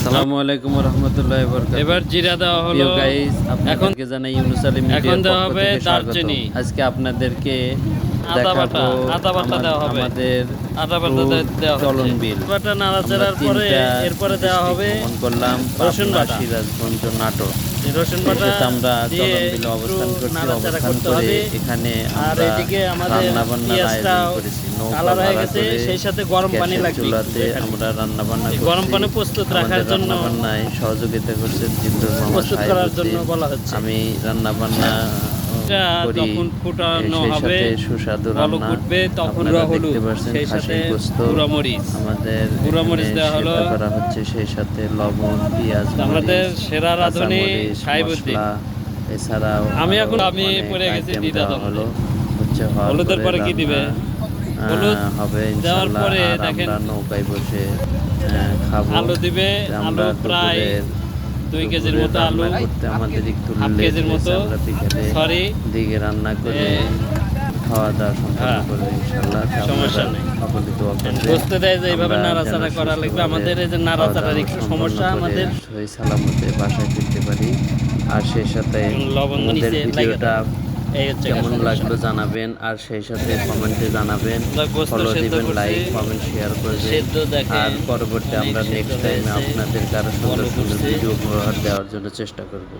আসসালামু আলাইকুম ওয়া রাহমাতুল্লাহি ওয়া বারাকাতুহু। এবার জিরা দেওয়া হলো। গাইস, আপনাদেরকে জানাই ইউনুস আলী এখন মিডিয়ার দেওয়া পক্ষ হবে থেকে স্বাগত। দারচিনি। আজকে আপনাদেরকে আদা বাটা, দেখাবো আদা বাটা দেওয়া হবে। আমাদের আদা বাটা দেওয়া চলন হচ্ছে। বিল। বাটা নাড়াচাড়ার পরে এরপরে দেওয়া হবে ভ্রমণ করলাম রসুন পাবনা, বাটা। সিরাজগঞ্জ, নাটোর। রসুন বাটা সেটাতে আমরা দিয়ে চলন বিলে অবস্থান একটু করছি। নাড়াচাড়া অবস্থান করতে করে হবে। এখানে আর আমরা এদিকে আমাদের রান্না বান্নার আয়োজন পেঁয়াজটাও করেছি। নৌকা কালার হয়ে ভাড়া গেছে, করে সেই সাথে গরম পানি গ্যাসের লাগবে। চুলাতে আমরা রান্না বান্না করছি। গরম পানি প্রস্তুত রাখার জন্য রান্না বান্নায় সহযোগিতা করছেন জিন্দুর মামা প্রস্তুত করার জন্য সাহেবউদ্দিন। বলা হচ্ছে। আমি রান্না বান্না করি। যখন ফুটানো সেই হবে, সাথে সুস্বাদু ভালো রান্না ফুটবে, তখন আপনারা হলুদ, দেখতে পাচ্ছেন। সেই সাথে খাসির গোশত গুঁড়া মরিচ, আমাদের গুঁড়া মরিচ এখানে দেওয়া হলো। সেবা করা হচ্ছে, সেই সাথে লবণ, পেঁয়াজ, আমাদের মরিচ, সেরা রাঁধুনি কাঁচামরিচ, সাহেবউদ্দিন। মশলা, এছাড়াও আমি আরো পড়ে গেছি আইটেম দ্বিধা দেওয়া দ্বন্দ্বে। হলো। হচ্ছে হওয়ার হলুদের পরে কি দিবে? হলুদ হবে দেওয়ার ইনশাআল্লাহ। পরে আর দেখেন আমরা নৌকায় বসে খাবো। আলু দিবে। আমরা আলু প্রায় দুপুরের 2 কেজির মতো আলু, রান্না করতে আমাদের একটু হাফ লেট কেজির হয়েছে। মতো, আমরা বিকেলে সরি, দিকে রান্না করে খাওয়া দাওয়া সম্পন্ন হ্যাঁ, করবো ইনশাআল্লাহ। সমস্যা নেই। সকলে দোয়া করবেন। বুঝতে দেয় যে এইভাবে আমরা নাড়াচাড়া যেন করা লাগবে। সুষ্ঠুভাবে আমাদের এই যে নাড়াচাড়ার একটু খাওয়া দাওয়া সমস্যা সম্পন্ন আমাদের। করে সহি সালামতে বাসায় ফিরতে পারি। আর সেই সাথে লবণ আমাদের নিচে লাগে ভিডিওটা এই হচ্ছে কেমন সমস্যা। লাগলো জানাবেন। আর সেই সাথে কমেন্টে জানাবেন, আমরা গোশত ফলো সেদ্ধ দিবেন, করছি। লাইক কমেন্ট শেয়ার করবেন। সেদ্ধ দেখেন, আর পরবর্তী অনেক আমরা সেদ্ধ নেক্সট টাইমে হয়েছে। আপনাদেরকে আরো সুন্দর ফলো সুন্দর করছি। ভিডিও উপহার দেওয়ার জন্য চেষ্টা করব।